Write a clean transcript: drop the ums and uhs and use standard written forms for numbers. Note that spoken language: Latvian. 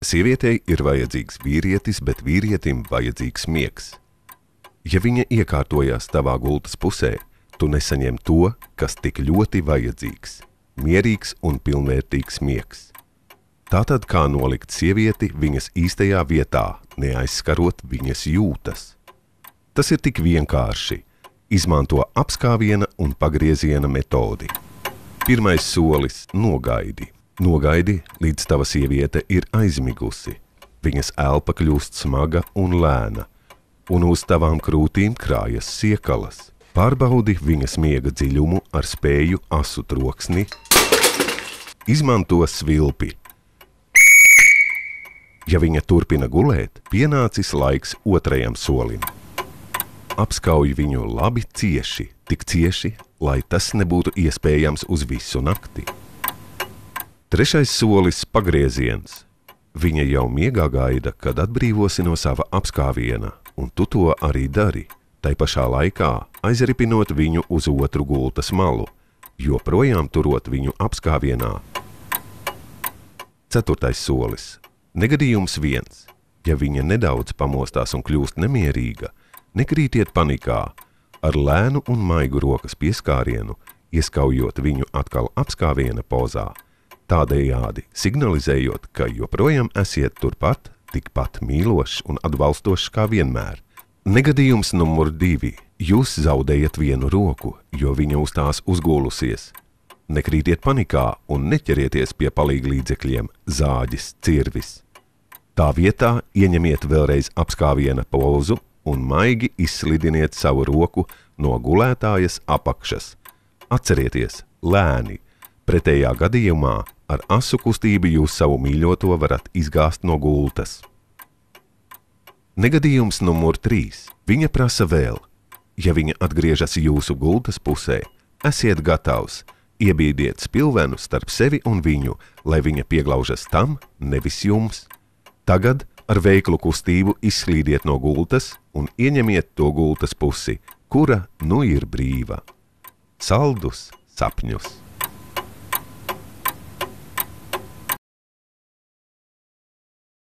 Sievietei ir vajadzīgs vīrietis, bet vīrietim vajadzīgs miegs. Ja viņa iekārtojās tavā gultas pusē, tu nesaņem to, kas tik ļoti vajadzīgs – mierīgs un pilnvērtīgs miegs. Tātad kā nolikt sievieti viņas īstajā vietā, neaizskarot viņas jūtas? Tas ir tik vienkārši. Izmanto apskāviena un pagrieziena metodi. Pirmais solis – nogaidi. Nogaidi, līdz tava sieviete ir aizmigusi. Viņas elpa kļūst smaga un lēna, un uz tavām krūtīm krājas siekalas. Pārbaudi viņas miega dziļumu ar spēju asu troksni. Izmanto svilpi. Ja viņa turpina gulēt, pienācis laiks otrajam solim. Apskauj viņu labi cieši, tik cieši, lai tas nebūtu iespējams uz visu nakti. Trešais solis – pagrieziens. Viņa jau miegā gaida, kad atbrīvosi no sava apskāviena, un tu to arī dari, tai pašā laikā aizripinot viņu uz otru gultas malu, joprojām turot viņu apskāvienā. Ceturtais solis – negadījums 1. Ja viņa nedaudz pamostās un kļūst nemierīga, nekrītiet panikā, ar lēnu un maigu rokas pieskārienu, ieskaujot viņu atkal apskāviena pozā, tādējādi signalizējot, ka joprojām esiet turpat, tikpat mīlošs un atbalstošs kā vienmēr. Negadījums numur 2. Jūs zaudējat vienu roku, jo viņa uz tās uzgūlusies. Nekrītiet panikā un neķerieties pie palīglīdzekļiem, zāģis, cirvis. Tā vietā ieņemiet vēlreiz apskāviena pozu un maigi izslidiniet savu roku no gulētājas apakšas. Atcerieties, lēni, pretējā gadījumā ar asu kustību jūs savu mīļoto varat izgāzt no gultas. Negadījums numur 3. Viņa prasa vēl. Ja viņa atgriežas jūsu gultas pusē, esiet gatavs, iebīdiet spilvenu starp sevi un viņu, lai viņa pieglaužas tam, nevis jums. Tagad ar veiklu kustību izslīdiet no gultas un ieņemiet to gultas pusi, kura nu ir brīva. Saldus sapņus!